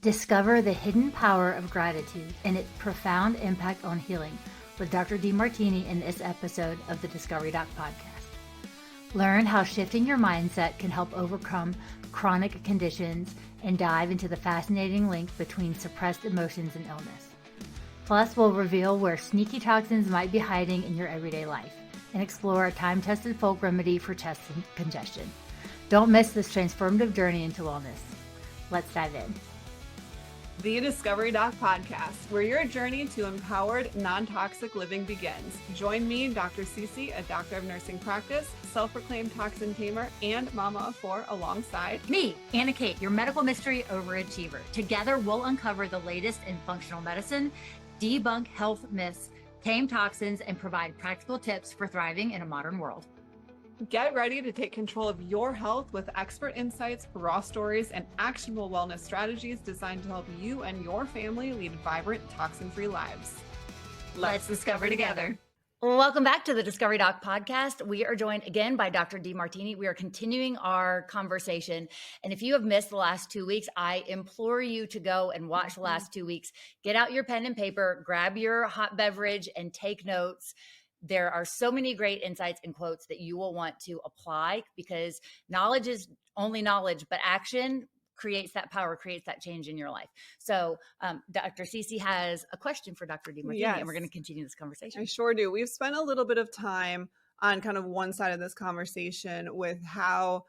Discover the hidden power of gratitude and its profound impact on healing with Dr. Demartini in this episode of the Discovery Doc podcast. Learn how shifting your mindset can help overcome chronic conditions and dive into the fascinating link between suppressed emotions and illness. Plus, we'll reveal where sneaky toxins might be hiding in your everyday life and explore a time-tested folk remedy for chest congestion. Don't miss this transformative journey into wellness. Let's dive in. The Discovery Doc podcast, where your journey to empowered, non-toxic living begins. Join me, Dr. Cece, a doctor of nursing practice, self-proclaimed toxin tamer, and mama of four, alongside me, Anna Kate, your medical mystery overachiever. Together, we'll uncover the latest in functional medicine, debunk health myths, tame toxins, and provide practical tips for thriving in a modern world. Get ready to take control of your health with expert insights, raw stories, and actionable wellness strategies designed to help you and your family lead vibrant, toxin-free lives. Let's discover together. Welcome back to the Discovery Doc podcast. We are joined again by Dr. Demartini. We are continuing our conversation. And if you have missed the last 2 weeks, I implore you to go and watch the last 2 weeks. Get out your pen and paper, grab your hot beverage, and take notes. There are so many great insights and quotes that you will want to apply, because knowledge is only knowledge, but action creates that power, creates that change in your life. So Dr. Cece has a question for Dr. Demartini, Yes. and we're going to continue this conversation. I sure do. We've spent a little bit of time on kind of one side of this conversation with how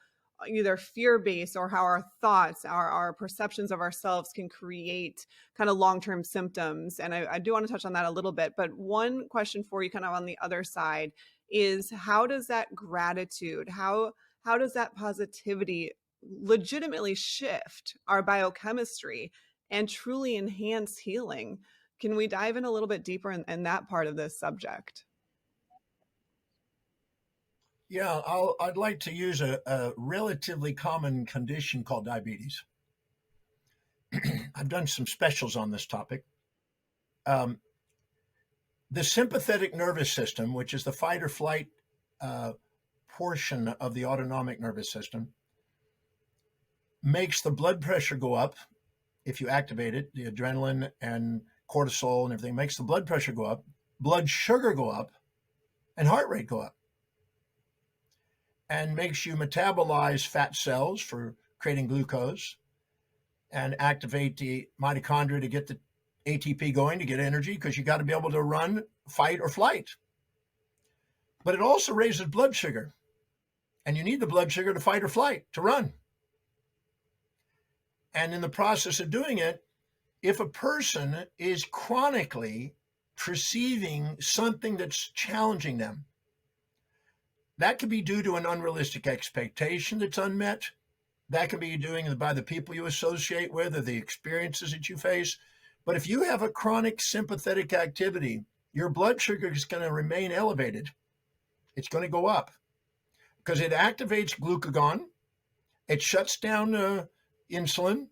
either fear-based or how our thoughts, our perceptions of ourselves can create kind of long-term symptoms. And I do want to touch on that a little bit. But one question for you kind of on the other side is, how does that gratitude, how does that positivity legitimately shift our biochemistry and truly enhance healing? Can we dive in a little bit deeper in that part of this subject? Yeah, I'd like to use a relatively common condition called diabetes. I've done some specials on this topic. The sympathetic nervous system, which is the fight or flight portion of the autonomic nervous system, makes the blood pressure go up if you activate it. The adrenaline and cortisol and everything makes the blood pressure go up, blood sugar go up, and heart rate go up, and makes you metabolize fat cells for creating glucose and activate the mitochondria to get the ATP going to get energy, because you got to be able to run, fight, or flight. But it also raises blood sugar, and you need the blood sugar to fight or flight, to run. And in the process of doing it, if a person is chronically perceiving something that's challenging them, that could be due to an unrealistic expectation that's unmet. That can be doing by the people you associate with or the experiences that you face. But if you have a chronic sympathetic activity, your blood sugar is going to remain elevated. It's going to go up because it activates glucagon. It shuts down insulin.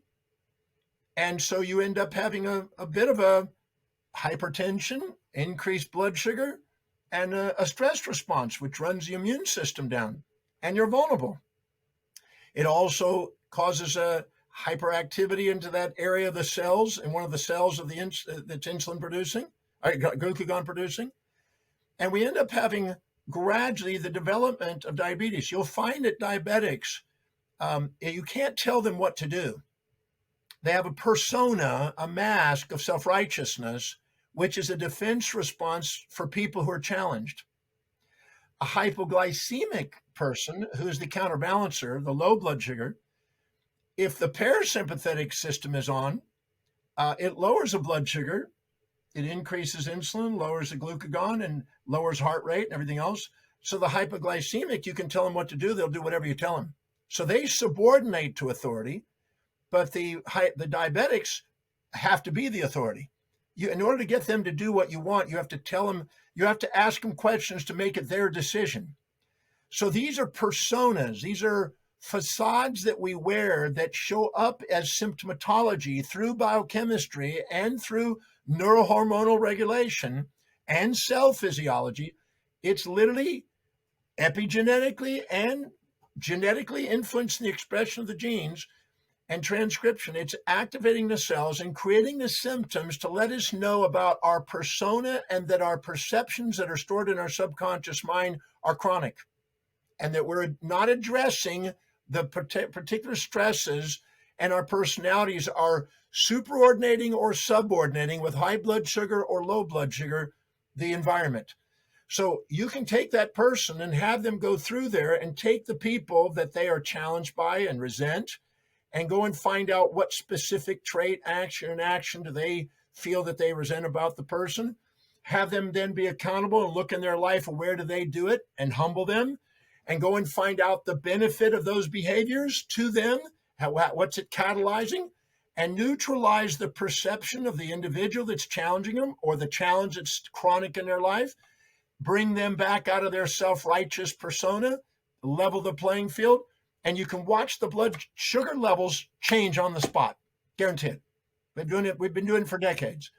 And so you end up having a bit of a hypertension, increased blood sugar, and a stress response, which runs the immune system down, and you're vulnerable. It also causes a hyperactivity into that area of the cells, and one of the cells of that's insulin producing, glucagon producing, and we end up having gradually the development of diabetes. You'll find that diabetics, you can't tell them what to do. They have a persona, a mask of self-righteousness, which is a defense response for people who are challenged. A hypoglycemic person, who's the counterbalancer, the low blood sugar, if the parasympathetic system is on, it lowers the blood sugar, it increases insulin, lowers the glucagon, and lowers heart rate and everything else. So the hypoglycemic, you can tell them what to do, they'll do whatever you tell them. So they subordinate to authority, but the diabetics have to be the authority. In order to get them to do what you want, you have to tell them, you have to ask them questions to make it their decision. So these are personas. These are facades that we wear that show up as symptomatology through biochemistry and through neurohormonal regulation and cell physiology. It's literally epigenetically and genetically influencing the expression of the genes. and transcription. It's activating the cells and creating the symptoms to let us know about our persona and that our perceptions that are stored in our subconscious mind are chronic, and that we're not addressing the particular stresses, and our personalities are superordinating or subordinating with high blood sugar or low blood sugar the environment. So you can take that person and have them go through there and take the people that they are challenged by and resent, and go and find out what specific trait, action do they feel that they resent about the person. Have them then be accountable and look in their life, where do they do it, and humble them, and go and find out the benefit of those behaviors to them, what's it catalyzing, and neutralize the perception of the individual that's challenging them or the challenge that's chronic in their life. Bring them back out of their self-righteous persona, level the playing field, and you can watch the blood sugar levels change on the spot. Guaranteed. We've been doing it for decades.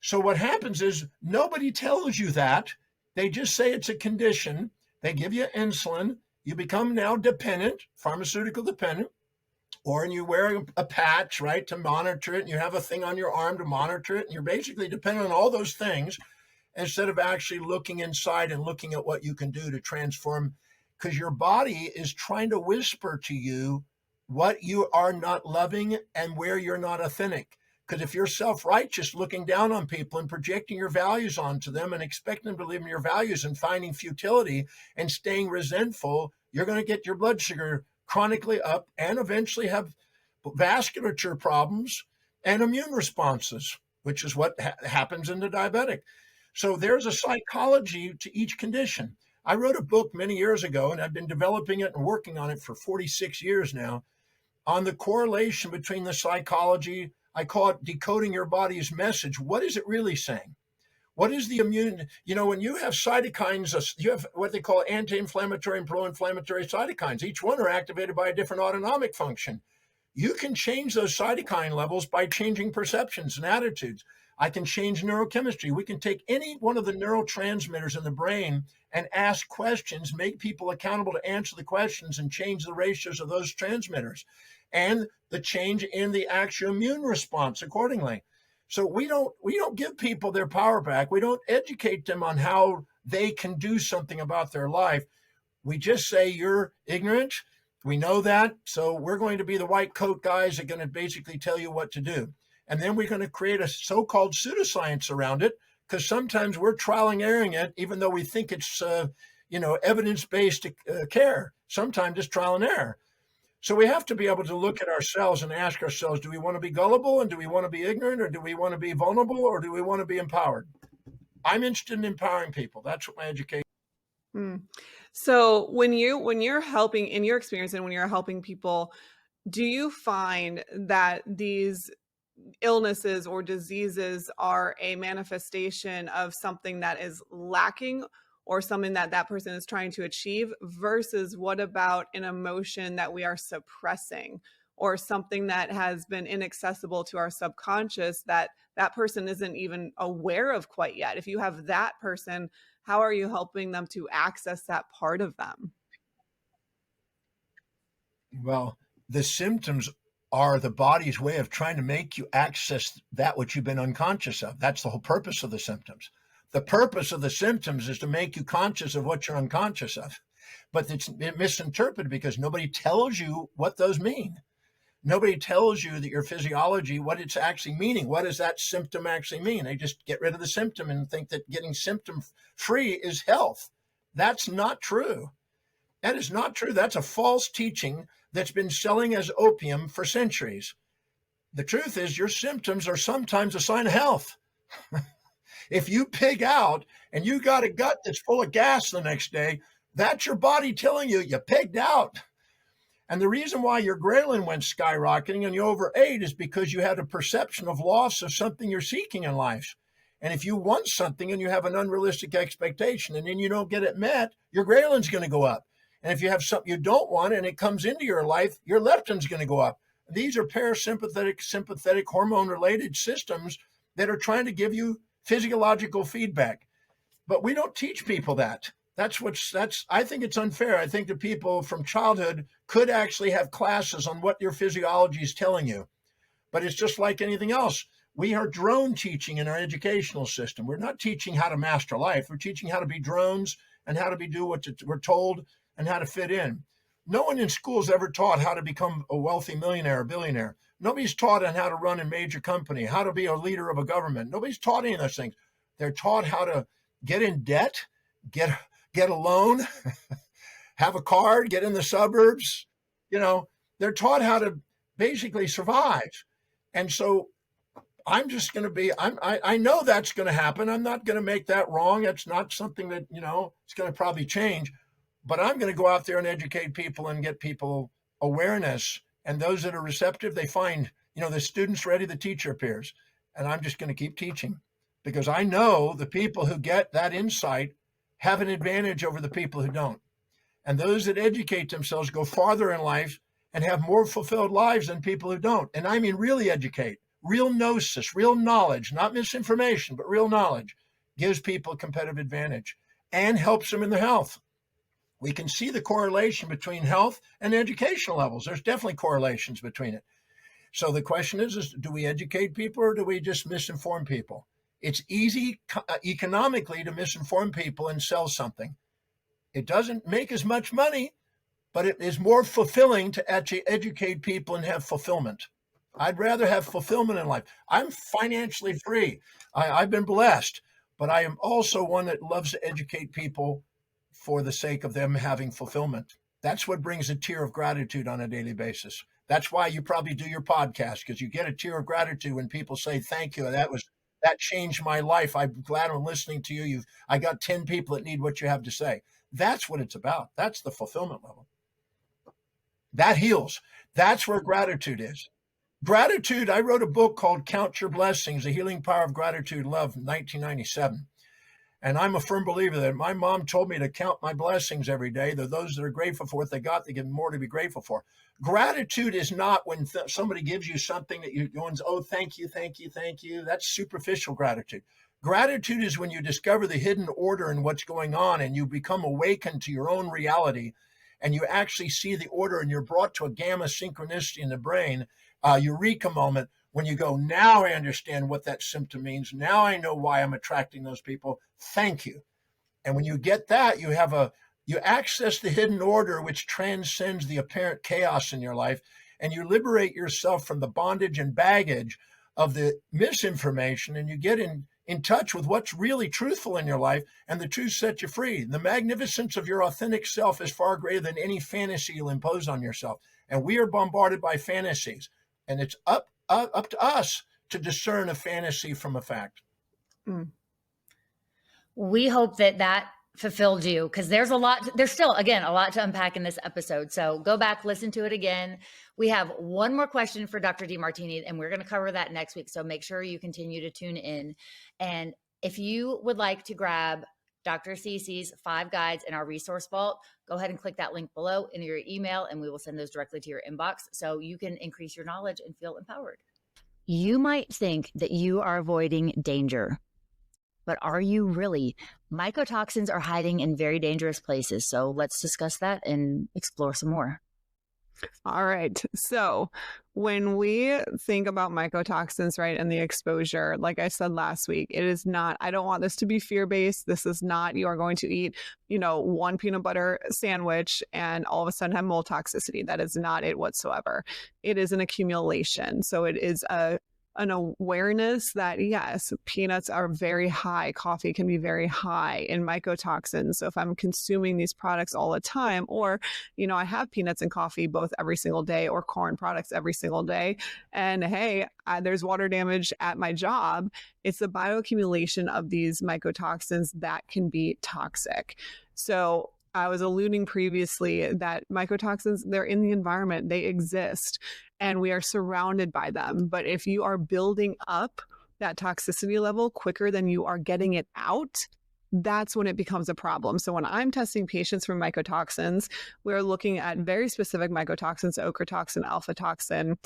So what happens is nobody tells you that. They just say it's a condition. They give you insulin. You become now dependent, pharmaceutical dependent, or you wear a patch, right, to monitor it, and you have a thing on your arm to monitor it, and you're basically dependent on all those things instead of actually looking inside and looking at what you can do to transform, because your body is trying to whisper to you what you are not loving and where you're not authentic. Because if you're self-righteous, looking down on people and projecting your values onto them and expecting them to live in your values and finding futility and staying resentful, you're going to get your blood sugar chronically up and eventually have vasculature problems and immune responses, which is what happens in the diabetic. So there's a psychology to each condition. I wrote a book many years ago, and I've been developing it and working on it for 46 years now, on the correlation between the psychology. I call it decoding your body's message. What is it really saying? What is the immune? When you have cytokines, you have what they call anti-inflammatory and pro-inflammatory cytokines. Each one are activated by a different autonomic function. You can change those cytokine levels by changing perceptions and attitudes. I can change neurochemistry. We can take any one of the neurotransmitters in the brain and ask questions, make people accountable to answer the questions, and change the ratios of those transmitters and the change in the actual immune response accordingly. So we don't give people their power back. We don't educate them on how they can do something about their life. We just say, you're ignorant. We know that. So we're going to be the white coat guys that are going to basically tell you what to do. And then we're going to create a so-called pseudoscience around it, because sometimes we're trial and erroring it, even though we think it's, evidence-based care. Sometimes it's trial and error. So we have to be able to look at ourselves and ask ourselves, do we want to be gullible, and do we want to be ignorant, or do we want to be vulnerable, or do we want to be empowered? I'm interested in empowering people. That's what my education. So when you're helping, in your experience, and when you're helping people, do you find that these illnesses or diseases are a manifestation of something that is lacking or something that that person is trying to achieve, versus what about an emotion that we are suppressing or something that has been inaccessible to our subconscious that that person isn't even aware of quite yet? If you have that person, how are you helping them to access that part of them? Well, the symptoms are the body's way of trying to make you access that which you've been unconscious of. That's the whole purpose of the symptoms. The purpose of the symptoms is to make you conscious of what you're unconscious of. But it's misinterpreted because nobody tells you what those mean. Nobody tells you that your physiology, what it's actually meaning. What does that symptom actually mean? They just get rid of the symptom and think that getting symptom-free is health. That's not true. That is not true. That's a false teaching that's been selling as opium for centuries. The truth is, your symptoms are sometimes a sign of health. If you pig out and you got a gut that's full of gas the next day, that's your body telling you you pigged out. And the reason why your ghrelin went skyrocketing and you overate is because you had a perception of loss of something you're seeking in life. And if you want something and you have an unrealistic expectation and then you don't get it met, your ghrelin's going to go up. And if you have something you don't want and it comes into your life, your leptin's going to go up. These are parasympathetic, sympathetic, hormone-related systems that are trying to give you physiological feedback. But we don't teach people that. I think it's unfair. I think that people from childhood could actually have classes on what your physiology is telling you. But it's just like anything else. We are drone teaching in our educational system. We're not teaching how to master life. We're teaching how to be drones and how to do what we're told and how to fit in. No one in school is ever taught how to become a wealthy millionaire or billionaire. Nobody's taught on how to run a major company, how to be a leader of a government. Nobody's taught any of those things. They're taught how to get in debt, get a loan, have a car, get in the suburbs. They're taught how to basically survive. And so I'm just going to be, I know that's going to happen. I'm not going to make that wrong. It's not something that, it's going to probably change, but I'm going to go out there and educate people and get people awareness. And those that are receptive, they find, the student's ready, the teacher appears. And I'm just going to keep teaching because I know the people who get that insight have an advantage over the people who don't. And those that educate themselves go farther in life and have more fulfilled lives than people who don't. And I mean really educate. Real gnosis, real knowledge, not misinformation, but real knowledge gives people a competitive advantage and helps them in their health. We can see the correlation between health and educational levels. There's definitely correlations between it. So the question is do we educate people or do we just misinform people? It's easy economically to misinform people and sell something. It doesn't make as much money, but it is more fulfilling to actually educate people and have fulfillment. I'd rather have fulfillment in life. I'm financially free. I've been blessed, but I am also one that loves to educate people for the sake of them having fulfillment. That's what brings a tear of gratitude on a daily basis. That's why you probably do your podcast, because you get a tear of gratitude when people say, thank you. That changed my life. I'm glad I'm listening to you. I got 10 people that need what you have to say. That's what it's about. That's the fulfillment level. That heals. That's where gratitude is. Gratitude, I wrote a book called Count Your Blessings, The Healing Power of Gratitude, Love, in 1997. And I'm a firm believer that my mom told me to count my blessings every day. They're those that are grateful for what they got, they give more to be grateful for. Gratitude is not when somebody gives you something that you're going, oh, thank you, thank you, thank you. That's superficial gratitude. Gratitude is when you discover the hidden order in what's going on and you become awakened to your own reality and you actually see the order and you're brought to a gamma synchronicity in the brain, eureka moment, when you go, now I understand what that symptom means. Now I know why I'm attracting those people. Thank you. And when you get that, you access the hidden order, which transcends the apparent chaos in your life, and you liberate yourself from the bondage and baggage of the misinformation, and you get in touch with what's really truthful in your life, and the truth sets you free. The magnificence of your authentic self is far greater than any fantasy you'll impose on yourself. And we are bombarded by fantasies, and it's up to us to discern a fantasy from a fact. We hope that fulfilled you, because there's still, again, a lot to unpack in this episode. So go back, listen to it again. We have one more question for Dr. Demartini, and we're going to cover that next week. So make sure you continue to tune in. And if you would like to grab Dr. Cece's 5 guides in our resource vault, go ahead and click that link below in your email, and we will send those directly to your inbox so you can increase your knowledge and feel empowered. You might think that you are avoiding danger, but are you really? Mycotoxins are hiding in very dangerous places. So let's discuss that and explore some more. All right. So when we think about mycotoxins, right, and the exposure, like I said last week, it is not, I don't want this to be fear-based. This is not, you are going to eat, one peanut butter sandwich and all of a sudden have mold toxicity. That is not it whatsoever. It is an accumulation. So it is an awareness that, yes, peanuts are very high. Coffee can be very high in mycotoxins. So if I'm consuming these products all the time, or, I have peanuts and coffee both every single day, or corn products every single day, and hey, there's water damage at my job, it's the bioaccumulation of these mycotoxins that can be toxic. So I was alluding previously that mycotoxins, they're in the environment, they exist, and we are surrounded by them. But if you are building up that toxicity level quicker than you are getting it out, that's when it becomes a problem. So when I'm testing patients for mycotoxins, we're looking at very specific mycotoxins, ochre toxin, alpha toxin,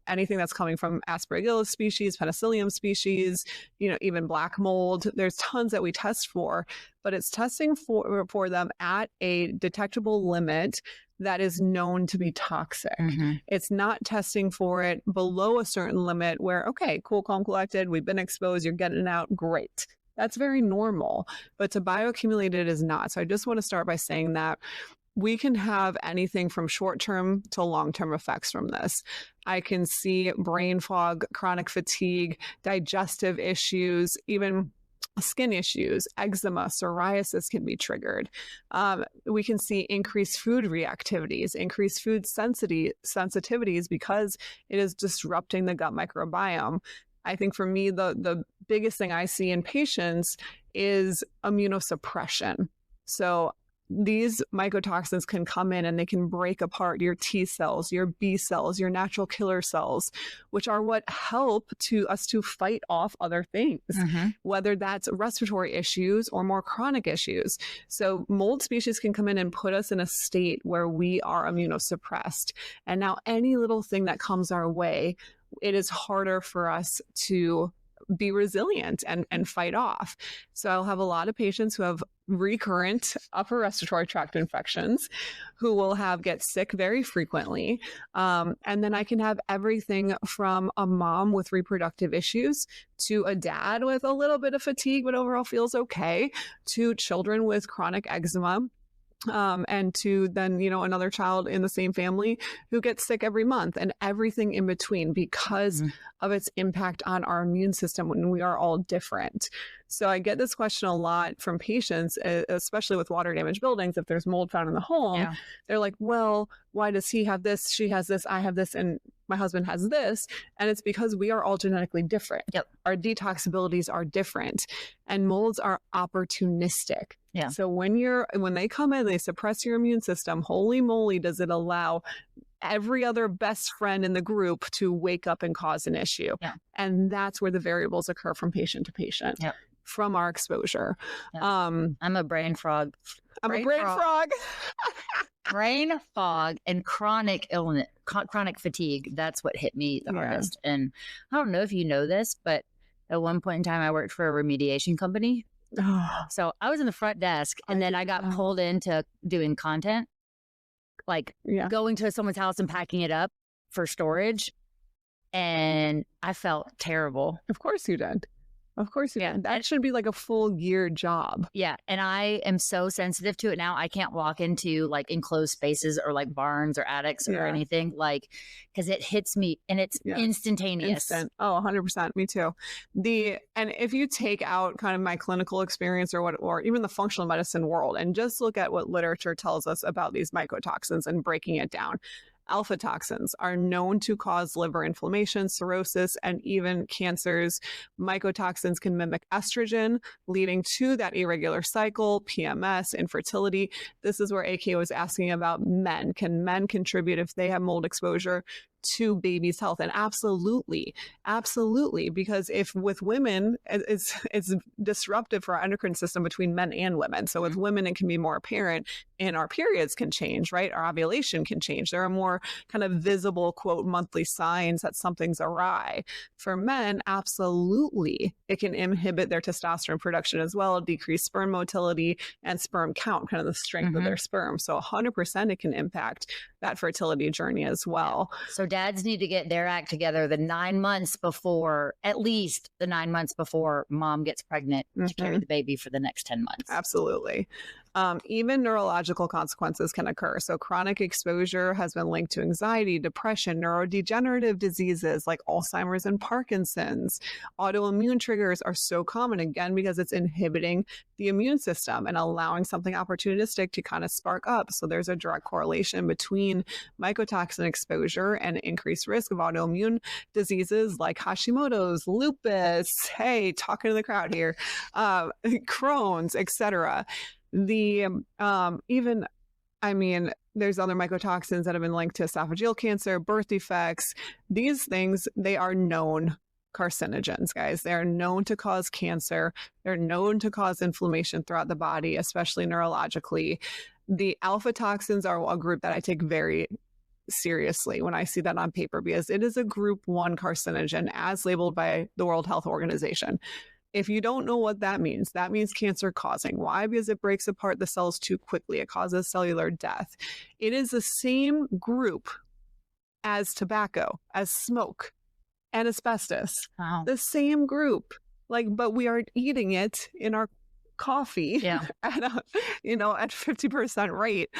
anything that's coming from Aspergillus species, penicillium species, even black mold. There's tons that we test for, but it's testing for them at a detectable limit that is known to be toxic. It's not testing for it below a certain limit where, okay, cool, calm, collected, we've been exposed, you're getting it out, great. That's very normal, but to bioaccumulate it is not. So I just want to start by saying that we can have anything from short-term to long-term effects from this. I can see brain fog, chronic fatigue, digestive issues, even skin issues, eczema, psoriasis can be triggered. We can see increased food reactivities, increased food sensitivities because it is disrupting the gut microbiome. I think for me, the biggest thing I see in patients is immunosuppression. So these mycotoxins can come in and they can break apart your T cells, your B cells, your natural killer cells, which are what help us to fight off other things, whether that's respiratory issues or more chronic issues. So mold species can come in and put us in a state where we are immunosuppressed. And now any little thing that comes our way, it is harder for us to be resilient and fight off. So I'll have a lot of patients who have recurrent upper respiratory tract infections who will get sick very frequently. And then I can have everything from a mom with reproductive issues to a dad with a little bit of fatigue, but overall feels okay, to children with chronic eczema. And to then, another child in the same family who gets sick every month and everything in between because of its impact on our immune system when we are all different. So I get this question a lot from patients, especially with water damaged buildings. If there's mold found in the home, they're like, well, why does he have this? She has this, I have this, and my husband has this. And it's because we are all genetically different. Our detoxabilities are different and molds are opportunistic. So when they come in, they suppress your immune system. Holy moly, does it allow every other best friend in the group to wake up and cause an issue. And that's where the variables occur from patient to patient from our exposure. I'm a brain frog. I'm a brain frog. Brain fog and chronic illness, chronic fatigue. That's what hit me the hardest. And I don't know if you know this, but at one point in time, I worked for a remediation company. So I was in the front desk and then I got pulled into doing content, like going to someone's house and packing it up for storage. And I felt terrible. Of course you did. Of course you did. That should be like a full year job. And I am so sensitive to it now. I can't walk into like enclosed spaces or like barns or attics or anything, like, because it hits me and it's instantaneous. Oh, 100%. Me too. And if you take out kind of my clinical experience or even the functional medicine world and just look at what literature tells us about these mycotoxins and breaking it down. Alpha toxins are known to cause liver inflammation, cirrhosis, and even cancers. Mycotoxins can mimic estrogen, leading to that irregular cycle, PMS, infertility. This is where AK was asking about men. Can men contribute if they have mold exposure to baby's health? And absolutely, because if with women, it's disruptive for our endocrine system between men and women. So with women, it can be more apparent and our periods can change, right? Our ovulation can change. There are more kind of visible, quote, monthly signs that something's awry. For men, absolutely, it can inhibit their testosterone production as well, decrease sperm motility and sperm count, kind of the strength of their sperm. So 100% it can impact that fertility journey as well. So dads need to get their act together at least the 9 months before mom gets pregnant to carry the baby for the next 10 months. Absolutely. Even neurological consequences can occur. So chronic exposure has been linked to anxiety, depression, neurodegenerative diseases like Alzheimer's and Parkinson's. Autoimmune triggers are so common, again, because it's inhibiting the immune system and allowing something opportunistic to kind of spark up. So there's a direct correlation between mycotoxin exposure and increased risk of autoimmune diseases like Hashimoto's, lupus, hey, talking to the crowd here, Crohn's, etc. There's other mycotoxins that have been linked to esophageal cancer, birth defects. These things, they are known carcinogens, guys. They're known to cause cancer. They're known to cause inflammation throughout the body, especially neurologically. The alpha toxins are a group that I take very seriously when I see that on paper, because it is a group 1 carcinogen as labeled by the World Health Organization. If you don't know what that means cancer causing. Why? Because it breaks apart the cells too quickly. It causes cellular death. It is the same group as tobacco, as smoke, and asbestos. Wow. The same group. But we are eating it in our coffee at 50% rate.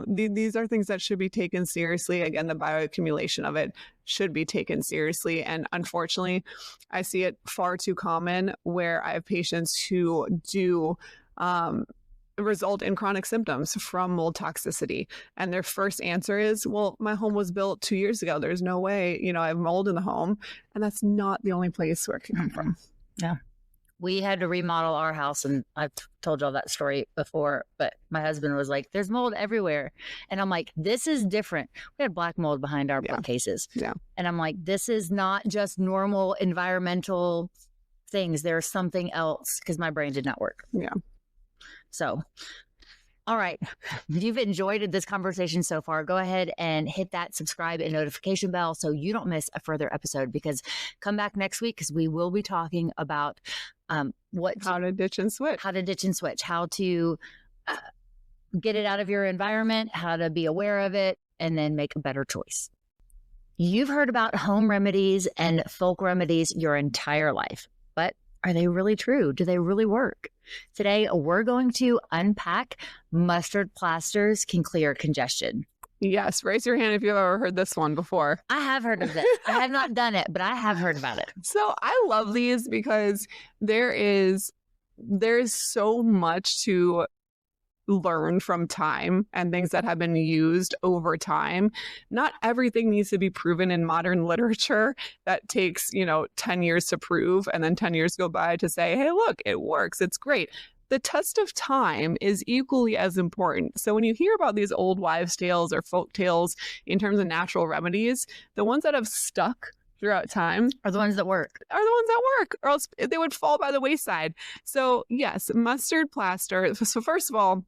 These are things that should be taken seriously. Again, the bioaccumulation of it should be taken seriously. And unfortunately, I see it far too common where I have patients who do result in chronic symptoms from mold toxicity. And their first answer is, well, my home was built 2 years ago. There's no way, I have mold in the home. And that's not the only place where it can come from. Yeah. We had to remodel our house, and I've told y'all that story before, but my husband was like, there's mold everywhere. And I'm like, this is different. We had black mold behind our bookcases. Yeah. And I'm like, this is not just normal environmental things. There's something else, because my brain did not work. Yeah. So, all right. If you've enjoyed this conversation so far, go ahead and hit that subscribe and notification bell so you don't miss a further episode, because come back next week because we will be talking about how to ditch and switch, how to get it out of your environment, how to be aware of it, and then make a better choice. You've heard about home remedies and folk remedies your entire life, but are they really true? Do they really work? Today, we're going to unpack mustard plasters can clear congestion. Yes. Raise your hand if you've ever heard this one before. I have heard of it. I have not done it, but I have heard about it. So I love these because there's so much to learn from time and things that have been used over time. Not everything needs to be proven in modern literature. That takes, 10 years to prove, and then 10 years go by to say, hey, look, it works. It's great. The test of time is equally as important. So when you hear about these old wives' tales or folk tales in terms of natural remedies, the ones that have stuck throughout time are the ones that work, or else they would fall by the wayside. So yes, mustard plaster. So first of all,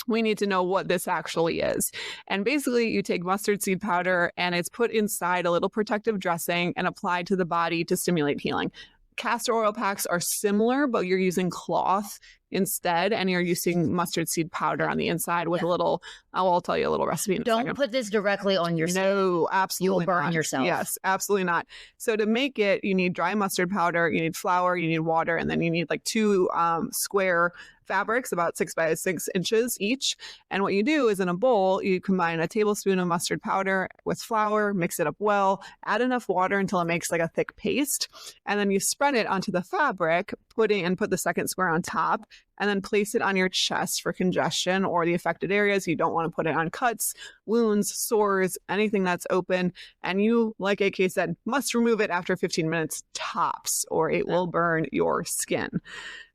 we need to know what this actually is. And basically, you take mustard seed powder and it's put inside a little protective dressing and applied to the body to stimulate healing. Castor oil packs are similar, but you're using cloth instead, and you're using mustard seed powder on the inside with a little, I'll tell you a little recipe in a second. Don't put this directly on your skin. No, absolutely You'll burn not. yourself. Yes, absolutely not. So to make it, you need dry mustard powder, you need flour, you need water, and then you need 2 square fabrics about 6 by 6 inches each. And what you do is in a bowl, you combine a tablespoon of mustard powder with flour, mix it up well, add enough water until it makes a thick paste. And then you spread it onto the fabric, put the second square on top, and then place it on your chest for congestion or the affected areas. You don't want to put it on cuts, wounds, sores, anything that's open. And you, like AK said, must remove it after 15 minutes tops, or it will burn your skin.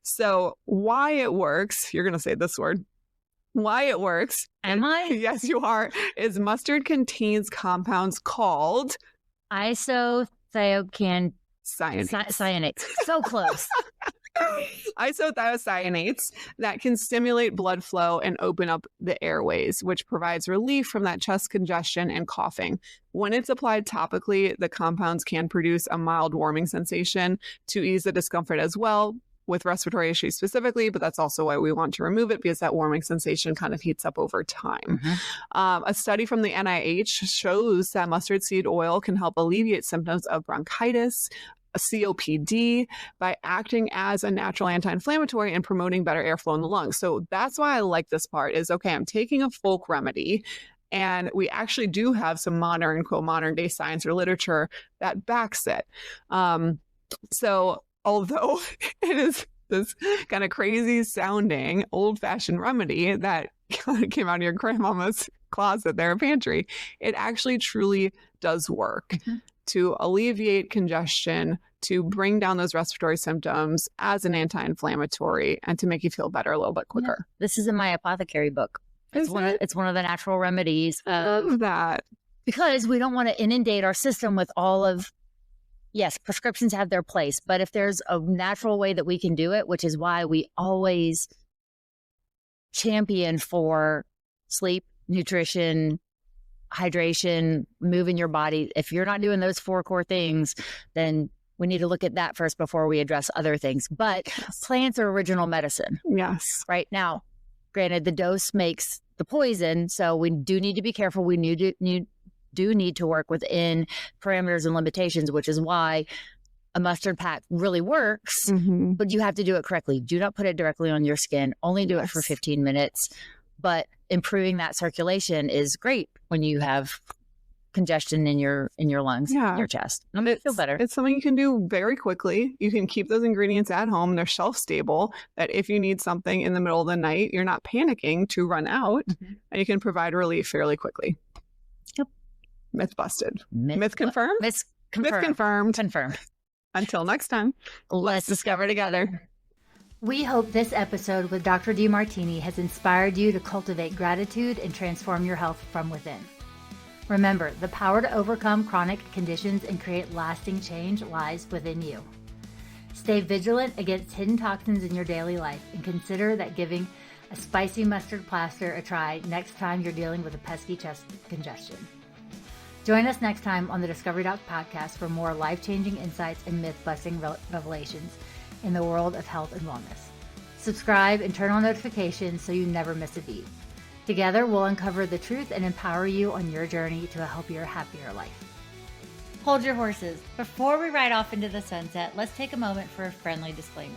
So why it works, you're going to say this word, why it works. Am I? Yes, you are. Is mustard contains compounds called isothiocyanates. Cyanates. So close. Isothiocyanates that can stimulate blood flow and open up the airways, which provides relief from that chest congestion and coughing. When it's applied topically, the compounds can produce a mild warming sensation to ease the discomfort as well, with respiratory issues specifically, but that's also why we want to remove it, because that warming sensation kind of heats up over time. A study from the NIH shows that mustard seed oil can help alleviate symptoms of bronchitis, COPD, by acting as a natural anti-inflammatory and promoting better airflow in the lungs. So that's why I like this part is, okay, I'm taking a folk remedy, and we actually do have some modern, quote, modern day science or literature that backs it. So although it is this kind of crazy sounding old fashioned remedy that came out of your grandmama's closet there, pantry, it actually truly does work to alleviate congestion, to bring down those respiratory symptoms as an anti-inflammatory, and to make you feel better a little bit quicker. Yeah. This is in my apothecary book. It's one of the natural remedies. I love that. Because we don't want to inundate our system with all of yes, prescriptions have their place, but if there's a natural way that we can do it, which is why we always champion for sleep, nutrition, hydration, moving your body. If you're not doing those 4 core things, then we need to look at that first before we address other things. But plants are original medicine. Yes. Right now, granted, the dose makes the poison, so we do need to be careful. We do need to work within parameters and limitations, which is why a mustard pack really works, but you have to do it correctly. Do not put it directly on your skin. Only do it for 15 minutes. But improving that circulation is great when you have congestion in your lungs, your chest. You feel better. It's something you can do very quickly. You can keep those ingredients at home. They're shelf stable, that if you need something in the middle of the night, you're not panicking to run out, and you can provide relief fairly quickly. Yep. Myth busted. Myth confirmed? Myth confirmed. Confirmed. Until next time, let's discover together. We hope this episode with Dr. Demartini has inspired you to cultivate gratitude and transform your health from within. Remember, the power to overcome chronic conditions and create lasting change lies within you. Stay vigilant against hidden toxins in your daily life and consider that giving a spicy mustard plaster a try next time you're dealing with a pesky chest congestion. Join us next time on the Discovery Doc podcast for more life-changing insights and myth-busting revelations in the world of health and wellness. Subscribe and turn on notifications so you never miss a beat. Together, we'll uncover the truth and empower you on your journey to a healthier, happier life. Hold your horses. Before we ride off into the sunset, let's take a moment for a friendly disclaimer.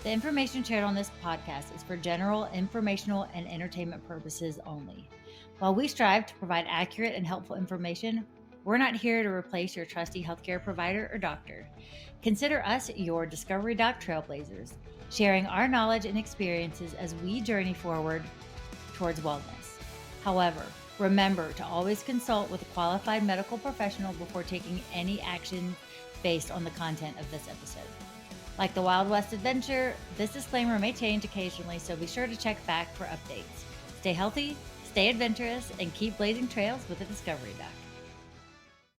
The information shared on this podcast is for general, informational, and entertainment purposes only. While we strive to provide accurate and helpful information, we're not here to replace your trusty healthcare provider or doctor. Consider us your Discovery Doc trailblazers, sharing our knowledge and experiences as we journey forward towards wellness. However, remember to always consult with a qualified medical professional before taking any action based on the content of this episode. Like the Wild West adventure, this disclaimer may change occasionally, so be sure to check back for updates. Stay healthy, stay adventurous, and keep blazing trails with the Discovery Doc.